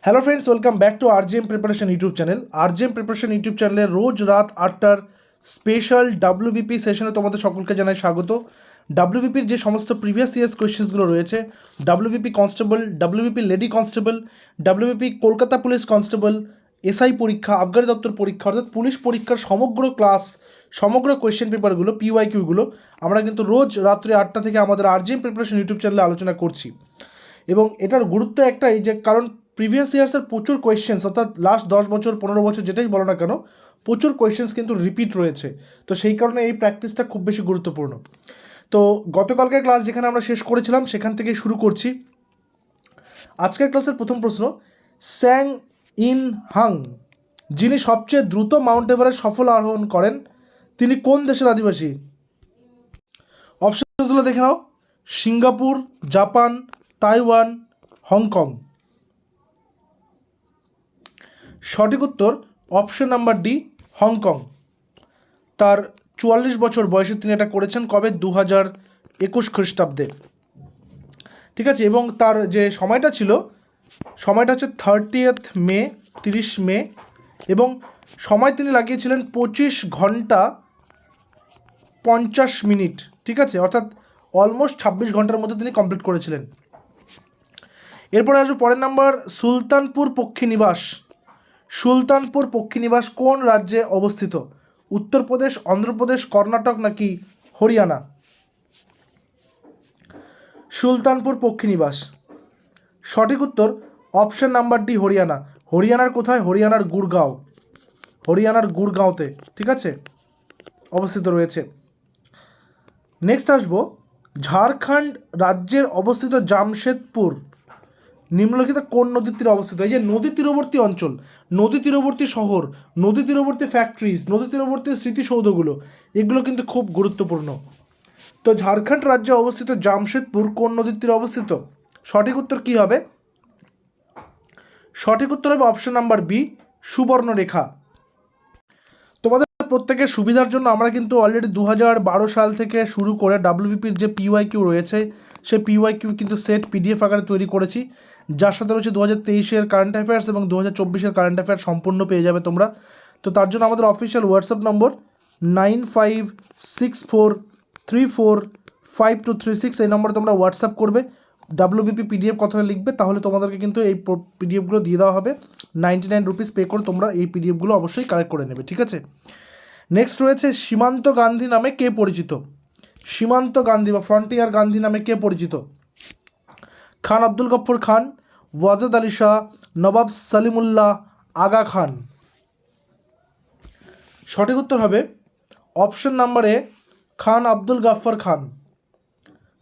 Hello friends, welcome back to RGM preparation YouTube channel. RGM preparation YouTube চ্যানেলে রোজ রাত 8টার special WBP সেশনে তোমাদের সকলকে জানাই স্বাগত। ডাব্লিউবিপির যে সমস্ত প্রিভিয়াস ইয়ার্স কোয়েশ্চেন্সগুলো রয়েছে, WBP constable, WBP lady constable, WBP Kolkata police constable, SI পরীক্ষা, আবগারি দপ্তর পরীক্ষা, অর্থাৎ পুলিশ পরীক্ষার সমগ্র ক্লাস, সমগ্র কোয়েশ্চেন পেপারগুলো, পিওয়াইকিউগুলো আমরা কিন্তু রোজ রাত্রে 8টা থেকে আমাদের আরজিএম প্রিপারেশন ইউটিউব চ্যানেলে আলোচনা করছি। এবং এটার গুরুত্ব একটাই, যে কারণ প্রিভিয়াস ইয়ার্সের প্রচুর কোয়েশ্চেন্স, অর্থাৎ লাস্ট 10 বছর 15 বছর যেটাই বলো না কেন, প্রচুর কোয়েশ্চেন্স কিন্তু রিপিট রয়েছে। তো সেই কারণে এই প্র্যাকটিসটা খুব বেশি গুরুত্বপূর্ণ। তো গতকালকের ক্লাস যেখানে আমরা শেষ করেছিলাম সেখান থেকে শুরু করছি। আজকের ক্লাসের প্রথম প্রশ্ন, স্যাং ইন হাং যিনি সবচেয়ে দ্রুত মাউন্ট এভারেস্ট সফল আরোহণ করেন তিনি কোন দেশের আদিবাসী? অপশনগুলো দেখে নাও। Singapore, Japan, Taiwan, Hong Kong. সঠিক উত্তর অপশন নাম্বার ডি, হংকং। তার 44 বছর বয়সে তিনি এটা করেছেন। কবে? 2021 খ্রিস্টাব্দে। ঠিক আছে। এবং তার যে সময়টা ছিল, সময়টা হচ্ছে 30 মে, 30 মে। এবং সময় তিনি লাগিয়েছিলেন 25 ঘন্টা 50 মিনিট। ঠিক আছে, অর্থাৎ অলমোস্ট 26 ঘন্টার মধ্যে তিনি কমপ্লিট করেছিলেন। এরপরে আসবে পরের নাম্বার, সুলতানপুর পক্ষীনিবাস। সুলতানপুর পক্ষীনিবাস কোন রাজ্যে অবস্থিত? উত্তরপ্রদেশ, অন্ধ্রপ্রদেশ, কর্ণাটক নাকি হরিয়ানা? সুলতানপুর পক্ষীনিবাস সঠিক উত্তর অপশন নাম্বার ডি, হরিয়ানা। হরিয়ানার কোথায়? হরিয়ানার গুড়গাঁও। হরিয়ানার গুড়গাঁওতে, ঠিক আছে, অবস্থিত রয়েছে। নেক্সট আসবো, ঝাড়খণ্ড রাজ্যের অবস্থিত জামশেদপুর নিম্নলিখিত কোন নদীর তীরে অবস্থিত? এই যে নদী তীরবর্তী অঞ্চল, নদী তীরবর্তী শহর, নদী তীরবর্তী ফ্যাক্টরিজ, নদী তীরবর্তী স্মৃতিসৌধগুলো, এগুলো কিন্তু খুব গুরুত্বপূর্ণ। তো ঝাড়খণ্ড রাজ্যে অবস্থিত জামশেদপুর কোন নদীর তীরে অবস্থিত? সঠিক উত্তর কী হবে? সঠিক উত্তর হবে অপশন নাম্বার বি, সুবর্ণরেখা। তোমাদের প্রত্যেকের সুবিধার জন্য আমরা কিন্তু অলরেডি 2012 সাল থেকে শুরু করে ডাব্লিউবিপির যে পিওয়াইকিউ রয়েছে, সেই পিওয়াইকিউ কিন্তু সেট পিডিএফ আকারে তৈরি করেছি, যার সাথে রয়েছে 2023-এর কারেন্ট অ্যাফেয়ার্স এবং 2024-এর কারেন্ট অ্যাফেয়ার্স সম্পূর্ণ পেয়ে যাবে তোমরা। তো তার জন্য আমাদের অফিসিয়াল হোয়াটসঅ্যাপ নম্বর 9564345236, এই নম্বরে তোমরা হোয়াটসঅ্যাপ করবে, ডাব্লিউবিপি পিডিএফ কথাটা লিখবে, তাহলে তোমাদেরকে কিন্তু এই পিডিএফগুলো দিয়ে দেওয়া হবে। 99 রুপিস পে করে তোমরা এই পিডিএফগুলো অবশ্যই কালেক্ট করে নেবে, ঠিক আছে। নেক্সট রয়েছে, সীমান্ত গান্ধী নামে কে পরিচিত? সীমান্ত গান্ধী বা ফ্রন্টিয়ার গান্ধী নামে কে পরিচিত? খান আব্দুল গফর খান, ওয়াজেদ আলী শাহ, নবাব সালিমুল্লাহ, আগা খান। সঠিক উত্তর হবে অপশন নাম্বার এ, খান আব্দুল গফর খান।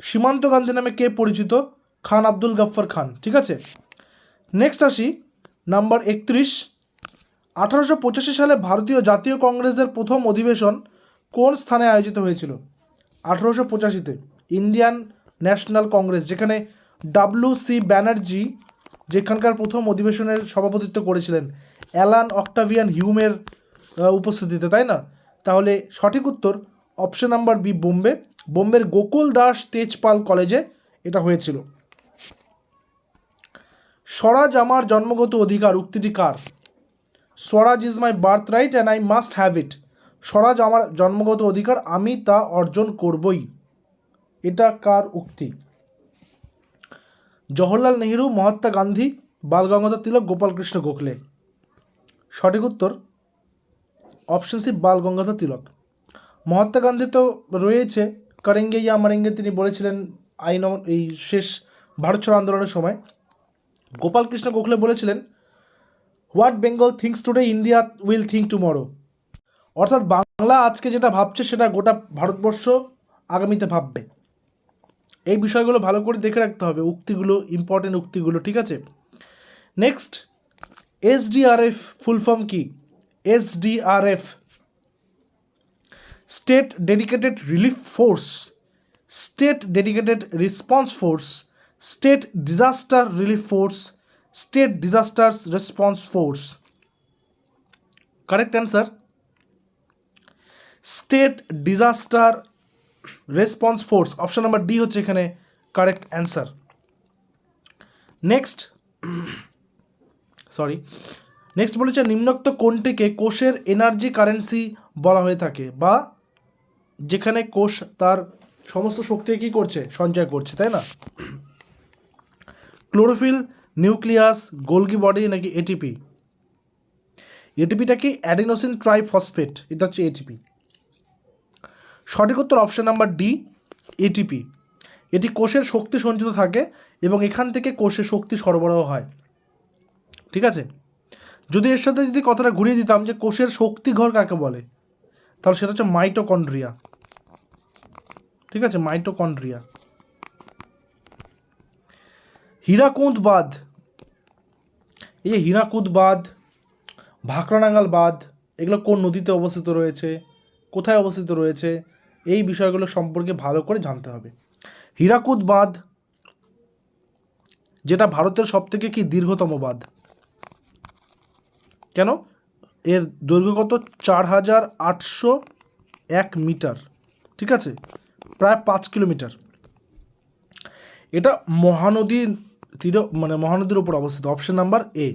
সীমান্ত গান্ধী নামে কে পরিচিত? খান আব্দুল গফর খান, ঠিক আছে। নেক্সট আসি নাম্বার 31, 1885 সালে ভারতীয় জাতীয় কংগ্রেসের প্রথম অধিবেশন কোন স্থানে আয়োজিত হয়েছিল? 1885-তে ইন্ডিয়ান ন্যাশনাল কংগ্রেস, যেখানে WC ব্যানার্জি যেখানকার প্রথম অধিবেশনের সভাপতিত্ব করেছিলেন অ্যালান অক্টাভিয়ান হিউমের উপস্থিতিতে, তাই না? তাহলে সঠিক উত্তর অপশন নাম্বার বি, বোম্বে। বোম্বের গোকুল দাস তেজপাল কলেজে এটা হয়েছিল। স্বরাজ আমার জন্মগত অধিকার উক্তিটি কার? Swaraj is my birthright and I must have it. Swaraj আমার জন্মগত অধিকার, আমি তা অর্জন করবই, এটা কার উক্তি? জওহরলাল নেহেরু, মহাত্মা গান্ধী, বাল গঙ্গাধর তিলক, গোপালকৃষ্ণ গোখলে। সঠিক উত্তর অপশন সি, বাল গঙ্গাধর তিলক। মহাত্মা গান্ধী তো রয়েছে, করেঙ্গে ইয়া মারেঙ্গে তিনি বলেছিলেন আইন এই শেষ ভারত ছাড়ো আন্দোলনের সময়। গোপালকৃষ্ণ গোখলে বলেছিলেন what Bengal thinks today India will think tomorrow. অর্থাৎ বাংলা আজকে যেটা ভাবছে সেটা গোটা ভারতবর্ষ আগামীতে ভাববে। এই বিষয়গুলো ভালো করে দেখে রাখতে হবে, উক্তিগুলো, ইম্পর্টেন্ট উক্তিগুলো, ঠিক আছে। নেক্সট, SDRF ফুল ফর্ম কি? SDRF state dedicated relief force, state dedicated response force, state disaster relief force, state disasters response force. Correct answer state disaster response force, option number D হচ্ছে এখানে correct answer. Next, sorry. Next বলেছে নিম্নোক্ত কোনটিকে কোষের energy currency বলা হয়ে থাকে, বা যেখানে কোষ তার সমস্ত শক্তি কী করছে, সঞ্চয় করছে, তাই না? ক্লোরোফিল, নিউক্লিয়াস, গোলগি বডি নাকি এটিপি? এটিপিটা কি অ্যাডিনোসিন ট্রাইফসফেট, এটা হচ্ছে এটিপি। সঠিক উত্তর অপশন নাম্বার ডি, এটিপি। এটি কোষের শক্তি সঞ্চিত থাকে এবং এখান থেকে কোষে শক্তি সরবরাহ হয়। ঠিক আছে, যদি এর সাথে যদি কথাটা ঘুরিয়ে দিতাম যে কোষের শক্তিঘর কাকে বলে, তাহলে সেটা হচ্ছে মাইটোকন্ড্রিয়া। ঠিক আছে, মাইটোকন্ড্রিয়া। হীরাকুদ বাঁধ, এই যে হীরাকুদ বাঁধ, ভাকরানাঙ্গাল বাঁধ, এগুলো কোন নদীতে অবস্থিত রয়েছে, কোথায় অবস্থিত রয়েছে, এই বিষয়গুলো সম্পর্কে ভালো করে জানতে হবে। হীরাকুদ বাঁধ যেটা ভারতের সবথেকে কি দীর্ঘতম বাঁধ, কেন? এর দৈর্ঘ্য কত? 4801 মিটার। ঠিক আছে, প্রায় 5 কিলোমিটার। এটা মহানদীর তীরে, মানে মহানদীর উপর অবস্থিত, অপশন নাম্বার এ।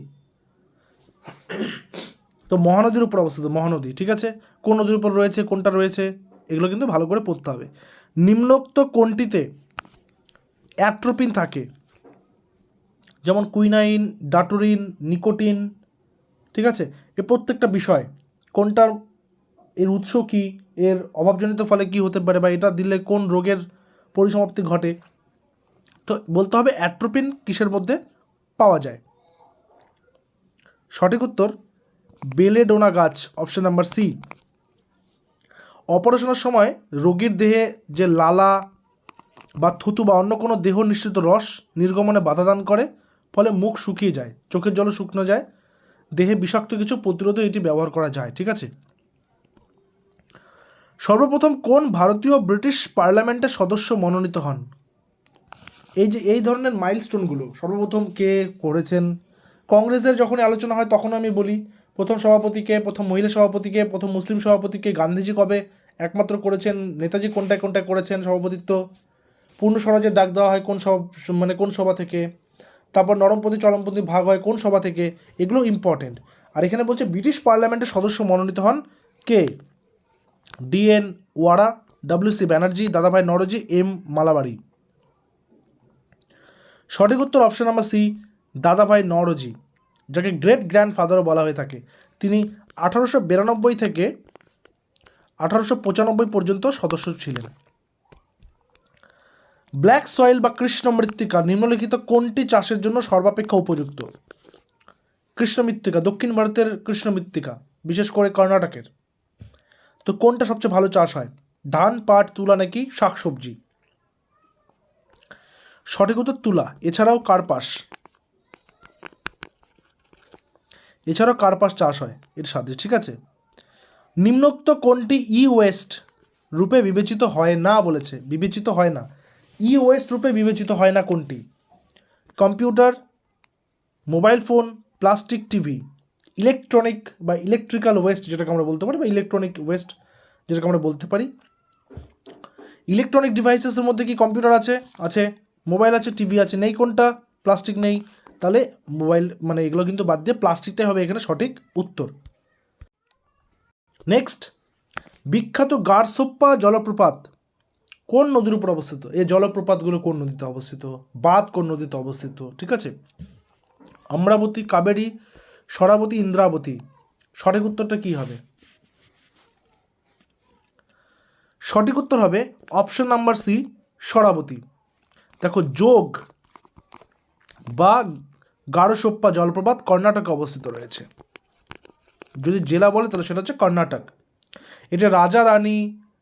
তো মহানদীর উপর অবস্থিত, মহানদী। ঠিক আছে, কোন নদীর উপর রয়েছে, কোনটা রয়েছে, এগুলো কিন্তু ভালো করে পড়তে হবে। নিম্নোক্ত কোনটিতে অ্যাট্রোপিন থাকে, যেমন কুইনাইন, ডাটোরিন, নিকোটিন। ঠিক আছে, এ প্রত্যেকটা বিষয় কোনটার, এর উৎস কী, এর অভাবজনিত ফলে কি হতে পারে, বা এটা দিলে কোন রোগের পরিসমাপ্তি ঘটে, তো বলতে হবে অ্যাট্রোপিন কিসের মধ্যে পাওয়া যায়। সঠিক উত্তর বেলেডোনা গাছ, অপশন নাম্বার সি। অপারেশনের সময় রোগীর দেহে যে লালা বা থুতু বা অন্য কোনো দেহ নিঃসৃত রস নির্গমনে বাধা দান করে, ফলে মুখ শুকিয়ে যায়, চোখের জলও শুকনো যায়, দেহে বিষাক্ত কিছু প্রতিরোধে এটি ব্যবহার করা যায়। ঠিক আছে, সর্বপ্রথম কোন ভারতীয় ব্রিটিশ পার্লামেন্টের সদস্য মনোনীত হন? এই যে এই ধরনের মাইলস্টোনগুলো সর্বপ্রথম কে করেছেন, কংগ্রেসের যখনই আলোচনা হয় তখন আমি বলি প্রথম সভাপতিকে, প্রথম মহিলা সভাপতিকে, প্রথম মুসলিম সভাপতিকে, গান্ধীজি কবে একমাত্র করেছেন, নেতাজি কোনটায় কোনটায় করেছেন সভাপতিত্ব, পূর্ণ স্বরাজের ডাক দেওয়া হয় কোন সভা, মানে কোন সভা থেকে, তারপর নরমপন্থী চরমপন্থী ভাগ হয় কোন সভা থেকে, এগুলো ইম্পর্টেন্ট। আর এখানে বলছে ব্রিটিশ পার্লামেন্টের সদস্য মনোনীত হন কে? ডিএন ওয়ারা, ডব্লিউসি ব্যানার্জি, দাদাভাই নওরোজি, এম মালাবারি। সঠিক উত্তর অপশন নাম্বার সি, দাদাভাই নওরোজি, যাকে গ্রেট গ্র্যান্ডফাদারও বলা হয়ে থাকে। তিনি 1892 থেকে 1895 পর্যন্ত সদস্য ছিলেন। ব্ল্যাক সয়েল বা কৃষ্ণ মৃত্তিকা নিম্নলিখিত কোনটি চাষের জন্য সর্বাপেক্ষা উপযুক্ত? কৃষ্ণ মৃত্তিকা, দক্ষিণ ভারতের কৃষ্ণ মৃত্তিকা, বিশেষ করে কর্ণাটকের। তো কোনটা সবচেয়ে ভালো চাষ হয়, ধান, পাট, তুলা নাকি শাকসবজি? সঠিক উত্তর তুলা, এছাড়াও কার্পাস চাষ হয় এর সাথে। ঠিক আছে, নিম্নোক্ত কোনটি ই ওয়েস্ট রূপে বিবেচিত হয় না বলেছে, বিবেচিত হয় না, ই ওয়েস্ট রূপে বিবেচিত হয় না কোনটি? Computer, mobile phone, plastic, TV. Electronic বা ইলেকট্রিক্যাল ওয়েস্ট যেটাকে আমরা বলতে পারি, বা ইলেকট্রনিক ওয়েস্ট যেটাকে আমরা বলতে পারি। ইলেকট্রনিক ডিভাইসেসের মধ্যে কি কম্পিউটার আছে? আছে। মোবাইল আছে, টিভি আছে, নেই কোনটা? প্লাস্টিক নেই। তাহলে মোবাইল, মানে এগুলো কিন্তু বাদ দিয়ে প্লাস্টিকটাই হবে এখানে সঠিক উত্তর। নেক্সট, বিখ্যাত গারসোপ্পা জলপ্রপাত কোন নদীর উপর অবস্থিত? এই জলপ্রপাতগুলো কোন নদীতে অবস্থিত, বাঁধ কোন নদীতে অবস্থিত? ঠিক আছে, অমরাবতী, কাবেরী, সরাবতী, ইন্দ্রাবতী। সঠিক উত্তরটা কি হবে? সঠিক উত্তর হবে অপশন নাম্বার সি, সরাবতী। দেখো, যোগ বা গারোসোপ্পা জলপ্রপাত কর্ণাটকে অবস্থিত রয়েছে। যদি জেলা বলে তাহলে সেটা হচ্ছে কর্ণাটক। এটা রাজা রানী,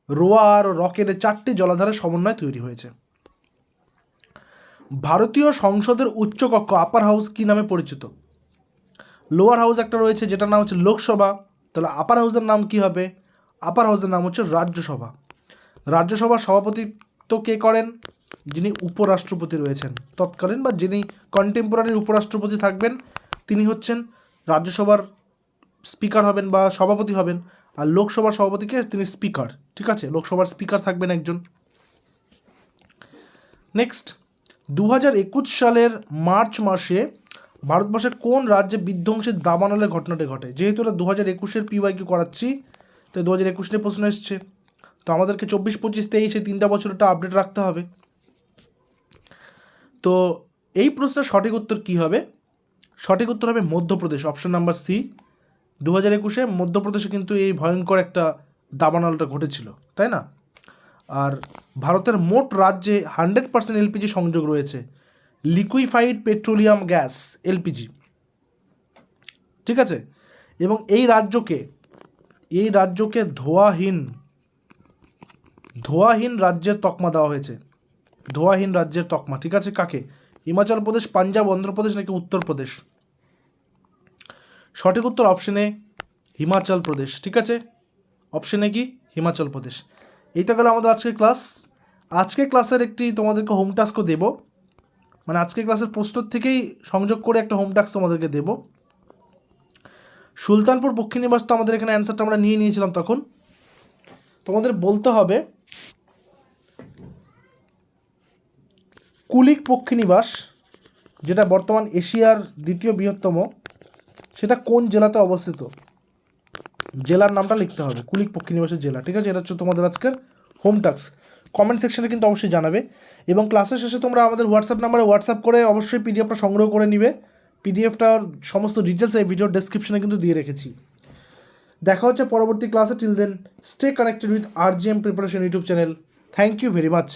রোয়ার ও রকেটের 4টি জলাধারের সমন্বয়ে তৈরি হয়েছে। ভারতীয় সংসদের উচ্চকক্ষ আপার হাউস কি নামে পরিচিত? লোয়ার হাউস একটা রয়েছে যেটার নাম হচ্ছে লোকসভা, তাহলে আপার হাউসের নাম কি হবে? আপার হাউসের নাম হচ্ছে রাজ্যসভা। রাজ্যসভার সভাপতিত্ব কে করেন? যিনি উপরাষ্ট্রপতি রয়েছেন তৎকালীন, বা যিনি কন্টেম্পোরারি উপরাষ্ট্রপতি থাকবেন তিনি হচ্ছেন রাজ্যসভার স্পিকার হবেন বা সভাপতি হবেন, আর লোকসভার সভাপতিকে তিনি স্পিকার। ঠিক আছে, লোকসভার স্পিকার থাকবেন একজন। নেক্সট, 2021 সালের মার্চ মাসে ভারতবর্ষের কোন রাজ্যে বিধ্বংসী দাবানলের ঘটনাটি ঘটে? যেহেতু এটা 2021-এর PYQ করাচ্ছি, তো 2021 নিয়ে প্রশ্ন এসছে, তো আমাদেরকে 24, 25, 23 এই 3টা বছরটা আপডেট রাখতে হবে। তো এই প্রশ্নের সঠিক উত্তর কী হবে? সঠিক উত্তর হবে মধ্যপ্রদেশ, অপশন নাম্বার সি। 2021-এ মধ্যপ্রদেশে কিন্তু এই ভয়ঙ্কর একটা দাবানলটা ঘটেছিল, তাই না? আর ভারতের মোট রাজ্যে 100% এলপিজি সংযোগ রয়েছে, লিকুইফাইড পেট্রোলিয়াম গ্যাস, এলপিজি, ঠিক আছে। এবং এই রাজ্যকে ধোঁয়াহীন রাজ্যের তকমা দেওয়া হয়েছে, ধোঁয়াহীন রাজ্যের তকমা, ঠিক আছে। কাকে? হিমাচল প্রদেশ, পাঞ্জাব, অন্ধ্রপ্রদেশ নাকি উত্তরপ্রদেশ? সঠিক উত্তর অপশনে হিমাচল প্রদেশ, ঠিক আছে। অপশনে কি? হিমাচল প্রদেশ। এইটা গেল আমাদের আজকের ক্লাস। আজকের ক্লাসের একটি তোমাদেরকে হোম টাস্কও দেব, মানে আজকের ক্লাসের প্রশ্ন থেকেই সংযোগ করে একটা হোম টাস্ক তোমাদেরকে দেব। সুলতানপুর পক্ষীনিবাস, তো আমাদের এখানে অ্যান্সারটা আমরা নিয়ে নিয়েছিলাম। তখন তোমাদের বলতে হবে কুলিক পক্ষীনিবাস, যেটা বর্তমান এশিয়ার দ্বিতীয় বৃহত্তম, সেটা কোন জেলাতে অবস্থিত? জেলার নামটা লিখতে হবে, কুলিক পক্ষীনিবাসের জেলা, ঠিক আছে। এটা হচ্ছে তোমাদের আজকের হোম টাস্ক। কমেন্ট সেকশনে কিন্তু অবশ্যই জানাবে, এবং ক্লাসের শেষে তোমরা আমাদের হোয়াটসঅ্যাপ নাম্বারে হোয়াটসঅ্যাপ করে অবশ্যই পিডিএফটা সংগ্রহ করে নিবে। পিডিএফটার সমস্ত ডিটেলস এই ভিডিওর ডেসক্রিপশনে কিন্তু দিয়ে রেখেছি। দেখা হচ্ছে পরবর্তী ক্লাসে। Till then stay connected with RGM preparation YouTube channel. Thank you very much.